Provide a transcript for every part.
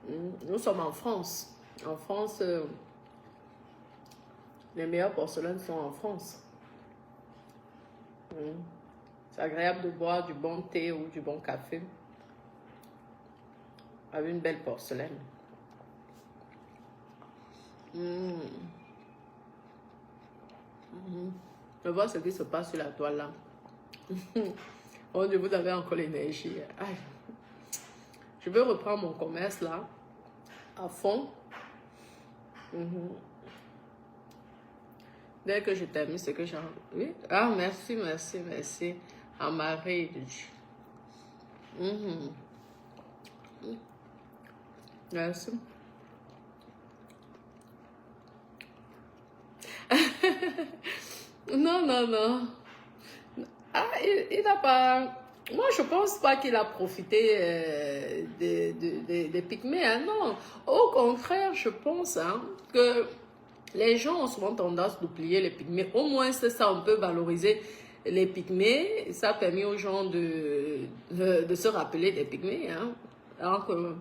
Nous sommes en France. En France, les meilleures porcelaines sont en France. Mm. C'est agréable de boire du bon thé ou du bon café avec une belle porcelaine. Je vois ce qui se passe sur la toile là. Oh Dieu, vous avez encore l'énergie. Je veux reprendre mon commerce là, à fond. Dès que je termine ce que j'ai envie. Oui? Ah, merci, merci, merci. À Marie. Merci. Non, non, non. Ah, il n'a pas... Moi, je pense pas qu'il a profité des pygmées. Hein, non. Au contraire, je pense que les gens ont souvent tendance d'oublier les pygmées. Au moins, c'est ça, on peut valoriser les pygmées. Ça a permis aux gens de se rappeler des pygmées. Hein. Alors que,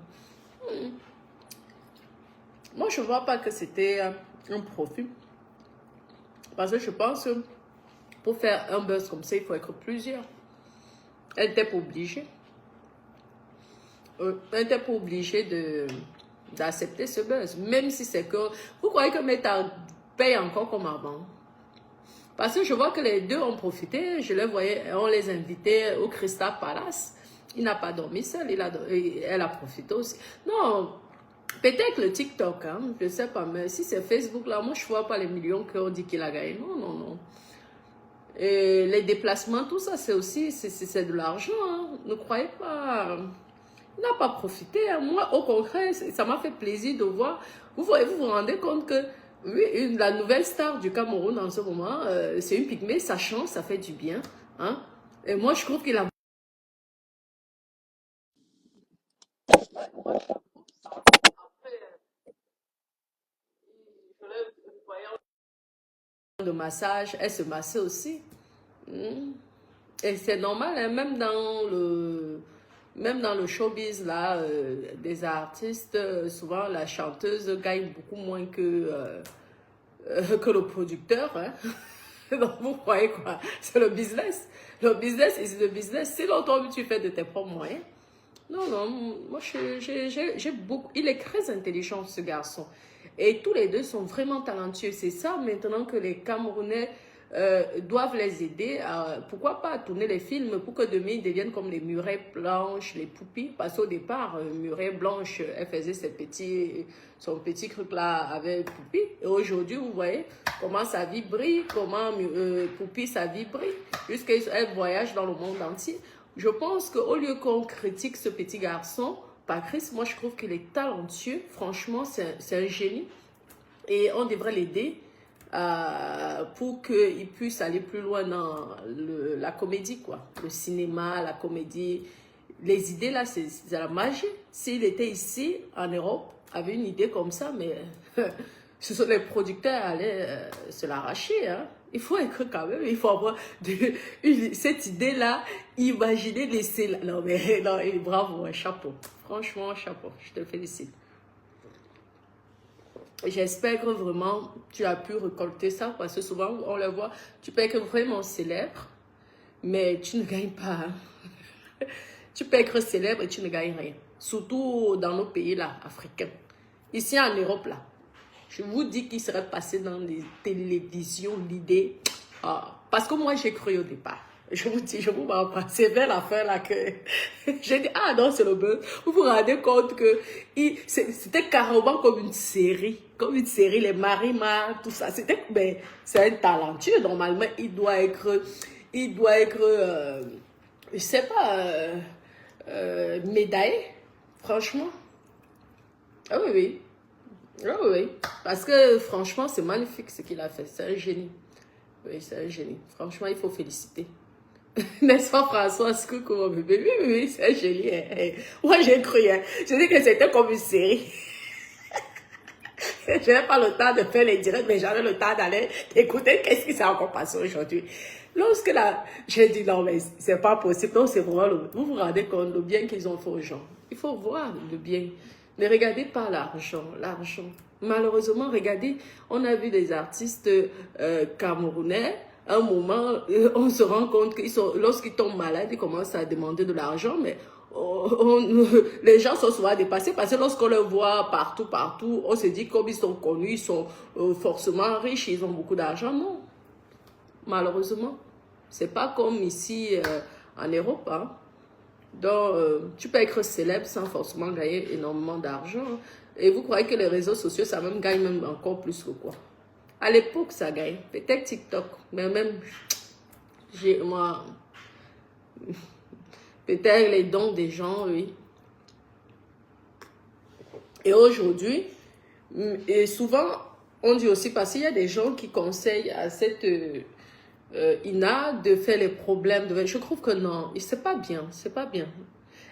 moi, je ne vois pas que c'était un profit. Parce que je pense que pour faire un buzz comme ça, il faut être plusieurs. Elle n'était pas obligée. Elle n'était pas obligée d'accepter ce buzz. Même si c'est que... Vous croyez que Meta paye encore comme avant? Parce que je vois que les deux ont profité. Je les voyais, on les invitait au Crystal Palace. Il n'a pas dormi seul. Elle a profité aussi. Non, peut-être le TikTok, hein, je ne sais pas. Mais si c'est Facebook, là, moi, je ne vois pas les millions qu'on dit qu'il a gagné. Non, non, non. Et les déplacements, tout ça, c'est aussi c'est de l'argent. Hein. Ne croyez pas. Il n'a pas profité. Hein. Moi, au contraire, ça m'a fait plaisir de voir. Vous vous rendez compte que oui, la nouvelle star du Cameroun en ce moment, c'est une pygmée, ça change, ça fait du bien. Hein. Et moi, je trouve qu'il a de massage, elle se massait aussi. Et c'est normal, hein, même dans le showbiz, là, des artistes, souvent la chanteuse gagne beaucoup moins que le producteur. Hein. Donc, vous croyez quoi? C'est le business. Le business is the business. Sinon, toi, tu fais de tes propres moyens. Non, non, moi, j'ai beaucoup... Il est très intelligent, ce garçon. Et tous les deux sont vraiment talentueux. C'est ça, maintenant, que les Camerounais doivent les aider à, pourquoi pas, tourner les films pour que demain, ils deviennent comme les Murets Blanches, les Poupis. Parce qu'au départ, Muret Blanche, elle faisait son petit truc-là avec Poupi. Et aujourd'hui, vous voyez comment sa vie brille, comment Poupi, sa vie brille, jusqu'elle voyage dans le monde entier. Je pense qu'au lieu qu'on critique ce petit garçon, Patrice, moi je trouve qu'il est talentueux. Franchement, c'est un génie. Et on devrait l'aider pour qu'il puisse aller plus loin dans la comédie, quoi. Le cinéma, la comédie. Les idées là, c'est la magie. S'il était ici, en Europe, avec une idée comme ça, mais ce sont les producteurs allaient se l'arracher, hein. Il faut être quand même, il faut avoir cette idée-là, imaginer laisser là. Non, mais non, bravo, chapeau. Franchement, chapeau. Je te félicite. J'espère que vraiment tu as pu récolter ça parce que souvent on le voit, tu peux être vraiment célèbre, mais tu ne gagnes pas. Hein. Tu peux être célèbre et tu ne gagnes rien. Surtout dans nos pays là, africains. Ici en Europe là. Je vous dis qu'il serait passé dans les télévisions l'idée. Parce que moi, j'ai cru au départ. Je vous dis, je vous m'en passe. C'est vers la fin là que j'ai dit, ah non, c'est le buzz. Vous vous rendez compte que c'était carrément comme une série. Comme une série, les Marimar, tout ça. C'est un talentueux. Normalement, il doit être je sais pas, médaillé. Franchement. Ah oui, oui. Ah oui, parce que franchement, c'est magnifique ce qu'il a fait. C'est un génie. Oui, c'est un génie. Franchement, il faut féliciter. N'est-ce pas, François? Coucou, mon bébé. Oui, oui, oui, c'est un génie. Hein. Moi, j'ai cru. Hein. Je dis que c'était comme une série. Je n'ai pas le temps de faire les directs, mais j'en ai le temps d'aller écouter qu'est-ce qui s'est encore passé aujourd'hui. Lorsque là, j'ai dit non, mais c'est pas possible. Non, c'est vraiment vous vous rendez compte du bien qu'ils ont fait aux gens. Il faut voir le bien. Ne regardez pas l'argent, l'argent. Malheureusement, regardez, on a vu des artistes camerounais, à un moment, on se rend compte qu'ils sont, lorsqu'ils tombent malades, ils commencent à demander de l'argent, mais les gens sont souvent dépassés parce que lorsqu'on les voit partout, partout, on se dit comme ils sont connus, ils sont forcément riches, ils ont beaucoup d'argent. Non, malheureusement. C'est pas comme ici en Europe, hein. Donc, tu peux être célèbre sans forcément gagner énormément d'argent. Et vous croyez que les réseaux sociaux, ça même gagne même encore plus que quoi? À l'époque, ça gagne. Peut-être TikTok, mais même, moi, peut-être les dons des gens, oui. Et aujourd'hui, et souvent, on dit aussi, parce qu'il y a des gens qui conseillent à cette Ina de faire les problèmes. Je trouve que non, c'est pas bien, c'est pas bien.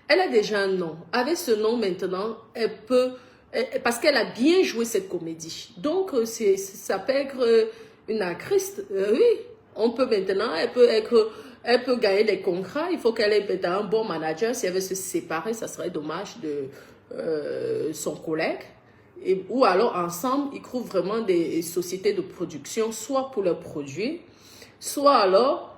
Elle a déjà un nom. Avec ce nom maintenant, elle peut, parce qu'elle a bien joué cette comédie. Donc, ça peut être une actrice. Oui, on peut maintenant, elle peut gagner des contrats. Il faut qu'elle ait peut-être un bon manager. Si elle veut se séparer, ça serait dommage de son collègue. Ou alors, ensemble, ils trouvent vraiment des sociétés de production, soit pour leurs produits, soit alors,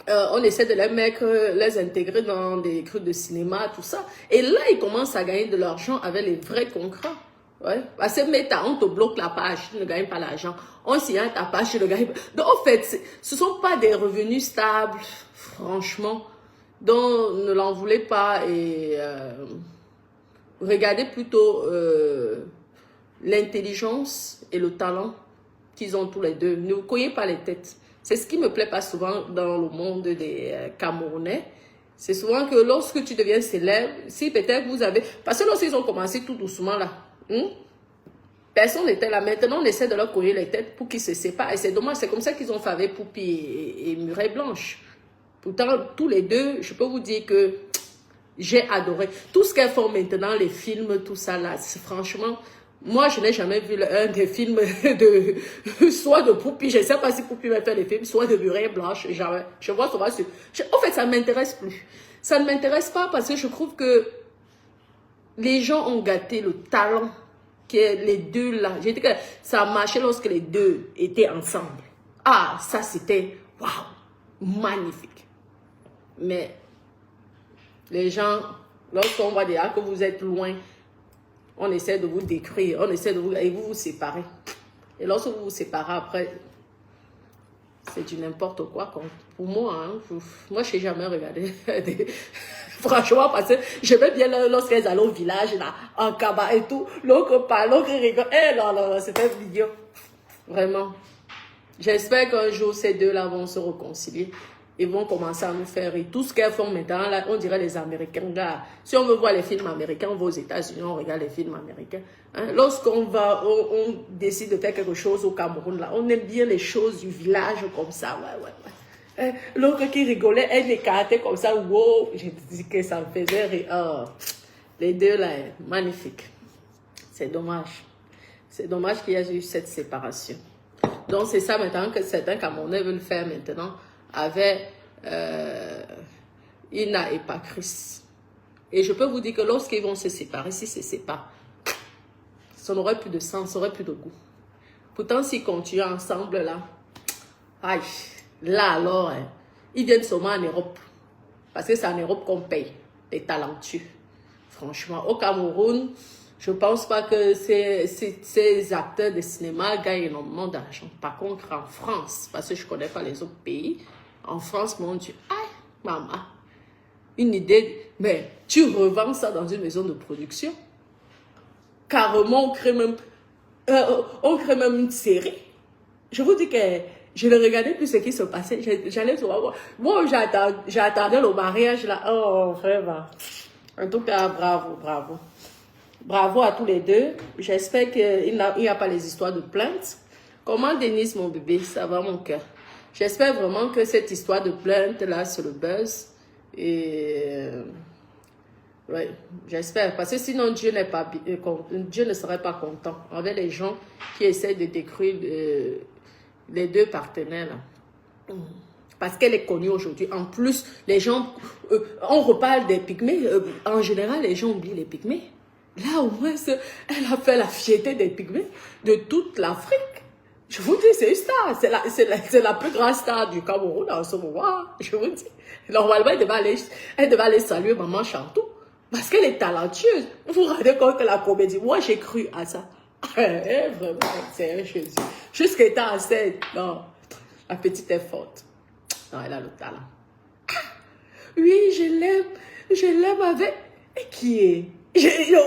on essaie de les mettre, les intégrer dans des trucs de cinéma, tout ça. Et là, ils commencent à gagner de l'argent avec les vrais contrats. Ouais. Parce que Meta, on te bloque la page, tu ne gagnes pas l'argent. On signe ta page, tu ne gagnes pas. Donc, en fait, ce ne sont pas des revenus stables, franchement. Donc, ne l'en voulez pas et regardez plutôt l'intelligence et le talent qu'ils ont tous les deux. Ne vous cognez pas les têtes. C'est ce qui me plaît pas souvent dans le monde des Camerounais. C'est souvent que lorsque tu deviens célèbre, si peut-être vous avez... Parce que lorsqu'ils ont commencé tout doucement là, personne n'était là. Maintenant, on essaie de leur cogner les têtes pour qu'ils se séparent. Et c'est dommage, c'est comme ça qu'ils ont fait avec Poupi et Murray Blanche. Pourtant, tous les deux, je peux vous dire que j'ai adoré. Tout ce qu'elles font maintenant, les films, tout ça là, franchement... Moi, je n'ai jamais vu un des films soit de Poupi, je ne sais pas si Poupi va faire des films, soit de Murray Blanche, jamais. Je vois souvent sur... En fait, ça ne m'intéresse plus. Ça ne m'intéresse pas parce que je trouve que les gens ont gâté le talent que les deux là. J'ai dit que ça marchait lorsque les deux étaient ensemble. Ah, ça c'était, waouh, magnifique. Mais les gens, lorsqu'on voit déjà que vous êtes loin, on essaie de vous décrire, on essaie de vous... Et vous vous séparez. Et lorsque vous vous séparez après, c'est du n'importe quoi. Pour moi, hein, moi, je n'ai jamais regardé. Franchement, parce que j'aimais bien lorsqu'elles allaient au village, là, en cabas et tout. L'autre parle, l'autre rigole. Eh non, non, non, c'était vidéo. Vraiment. J'espère qu'un jour, ces deux-là vont se réconcilier. Ils vont commencer à nous faire rire. Tout ce qu'elles font maintenant, là, on dirait les Américains. Là, si on veut voir les films américains, on va aux États-Unis, on regarde les films américains. Hein? Lorsqu'on va, on décide de faire quelque chose au Cameroun, là, on aime bien les choses du village comme ça. Ouais, ouais, ouais. L'autre qui rigolait, elle écartait comme ça. Wow, j'ai dit que ça me faisait rire. Oh, les deux, là, magnifiques. C'est dommage. C'est dommage qu'il y ait eu cette séparation. Donc, c'est ça maintenant que certains Camerounais veulent faire maintenant avec Ina et Patrice. Et je peux vous dire que lorsqu'ils vont se séparer, s'ils se séparent, ça n'aurait plus de sens, ça n'aurait plus de goût. Pourtant, s'ils continuent ensemble, là, aïe, là alors, hein, ils viennent seulement en Europe. Parce que c'est en Europe qu'on paye les talentueux. Franchement, au Cameroun, je ne pense pas que ces acteurs de cinéma gagnent énormément d'argent. Par contre, en France, parce que je ne connais pas les autres pays, en France, mon Dieu, aïe, maman, une idée, mais tu revends ça dans une maison de production. Carrément, on crée même une série. Je vous dis que je ne regardais plus ce qui se passait. J'allais souvent voir. Moi, j'attendais le mariage là. Oh, vraiment. En tout cas, bravo, bravo. Bravo à tous les deux. J'espère qu'il n'y a pas les histoires de plainte. Comment, Denise, mon bébé, ça va mon cœur? J'espère vraiment que cette histoire de plainte là sur le buzz. Et ouais, j'espère. Parce que sinon, Dieu ne serait pas content avec les gens qui essaient de détruire les deux partenaires là. Parce qu'elle est connue aujourd'hui. En plus, les gens, on reparle des pygmées. En général, les gens oublient les pygmées. Là, au moins, elle a fait la fierté des pygmées de toute l'Afrique. Je vous dis, c'est une star. C'est la plus grande star du Cameroun en ce moment. Je vous dis. Normalement, elle devait aller saluer Maman Chantou. Parce qu'elle est talentueuse. Vous vous rendez compte que la comédie, moi, j'ai cru à ça. Vraiment, c'est un Jésus. Jusqu'à étant enceinte. Non, la petite est forte. Non, elle a le talent. Oui, je l'aime avec... Et qui est? Et qui est?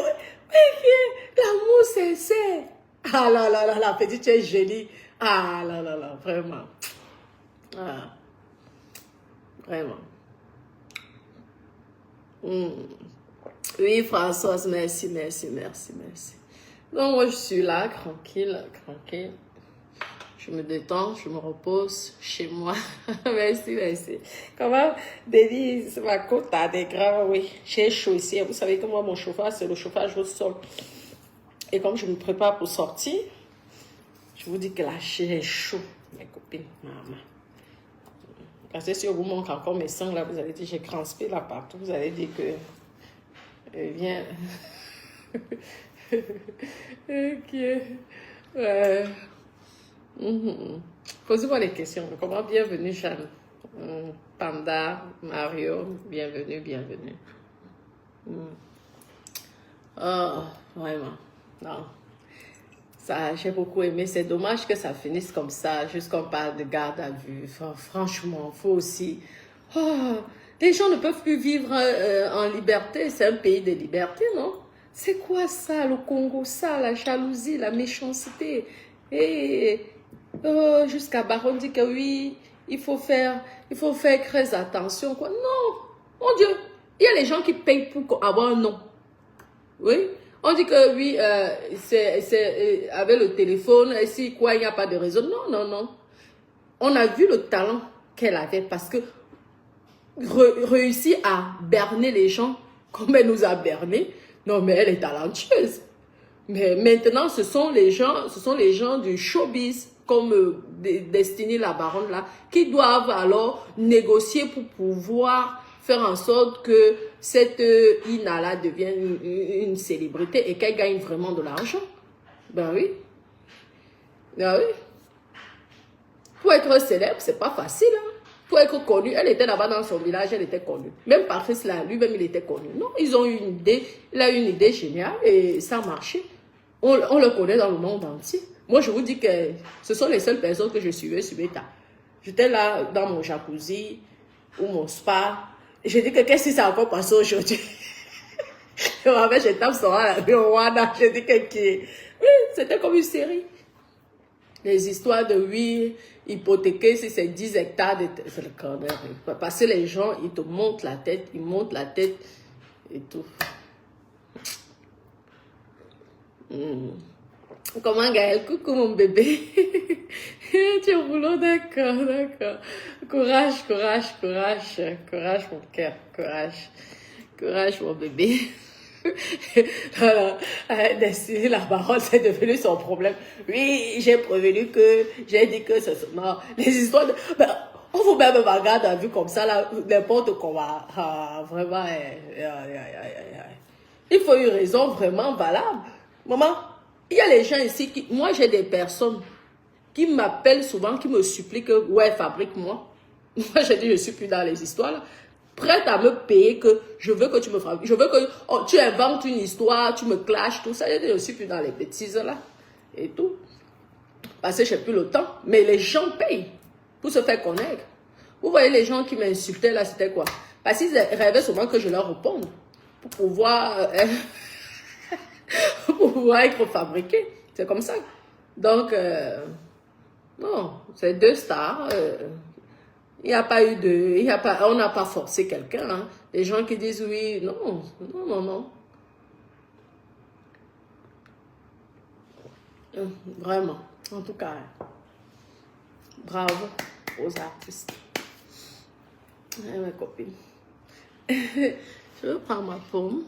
L'amour sincère. Ah là là là, la petite est jolie. Ah là là là, vraiment. Ah, vraiment. Oui, Françoise, merci. Donc, moi, je suis là, tranquille. Je me détends, je me repose chez moi. Merci. Comment, Denise, ma côte a des grands, oui. J'ai chaud ici. Vous savez que moi, mon chauffage, c'est le chauffage au sol. Et comme je me prépare pour sortir, je vous dis que là, j'ai chaud, mes copines, maman. Parce que si on vous montre encore mes seins, là, vous allez dire, j'ai transpiré là partout. Vous allez dire que, viens. Ok. Posez-moi des questions. Comment? Bienvenue, Jeanne. Panda, Mario, bienvenue. Oh, vraiment. Non. Ça, j'ai beaucoup aimé. C'est dommage que ça finisse comme ça, juste qu'on parle de garde à vue. Franchement, faut aussi... Oh, les gens ne peuvent plus vivre en liberté. C'est un pays de liberté, non? C'est quoi ça, le Congo? Ça, la jalousie, la méchanceté. Et jusqu'à Baron dit que oui, il faut faire très attention. Quoi. Non, mon Dieu, il y a les gens qui payent pour avoir un nom. Oui, on dit que oui, c'est avec le téléphone, si quoi, il n'y a pas de réseau. Non. On a vu le talent qu'elle avait parce que réussit à berner les gens comme elle nous a berné. Non, mais elle est talentueuse. Mais maintenant, ce sont les gens du showbiz, comme Destiny la baronne là, qui doivent alors négocier pour pouvoir faire en sorte que cette Ina là devienne une célébrité et qu'elle gagne vraiment de l'argent. Ben oui. Pour être célèbre, c'est pas facile. Hein. Pour être connu, elle était là-bas dans son village, elle était connue. Même Patrice là, lui-même, il était connu. Non, ils ont eu une idée, il a eu une idée géniale et ça a marché. On le connaît dans le monde entier. Moi, je vous dis que ce sont les seules personnes que je suivais sur Meta. J'étais là dans mon jacuzzi ou mon spa. Et je dis que qu'est-ce qui s'est encore passé aujourd'hui? Je me rappelle, je tape sur la Rwanda. Je dis que qui? Oui, c'était comme une série. Les histoires de oui, hypothéquer si c'est 10 hectares de terre. C'est le corner. Parce que les gens, ils te montent la tête, et tout. Comment Gaël? Coucou mon bébé. Tu es au boulot, d'accord. Courage mon cœur. Courage mon bébé. Voilà. Destiny, la parole, c'est devenu son problème. Oui, j'ai dit que c'est... Non, les histoires de... Ben, on vous met même en garde à vue comme ça, là, n'importe comment. Ah, vraiment, il faut une raison vraiment valable. Maman, il y a les gens ici qui... Moi, j'ai des personnes qui m'appellent souvent, qui me supplient que, ouais, fabrique-moi. Moi, j'ai dit, je suis plus dans les histoires, là. Prête à me payer que je veux que tu me fabriques. Je veux que tu inventes une histoire, tu me clashes, tout ça. J'ai dit, je suis plus dans les bêtises, là. Et tout. Parce que j'ai plus le temps. Mais les gens payent pour se faire connaître. Vous voyez les gens qui m'insultaient, là, c'était quoi? Parce qu'ils rêvaient souvent que je leur réponde. Pour pouvoir... pour pouvoir être fabriqué. C'est comme ça. Donc, non, c'est deux stars. Il n'y a pas eu de... on n'a pas forcé quelqu'un. Hein. Les gens qui disent oui, non. Vraiment. En tout cas, bravo aux artistes. Et mes copines. Je vais prendre ma paume.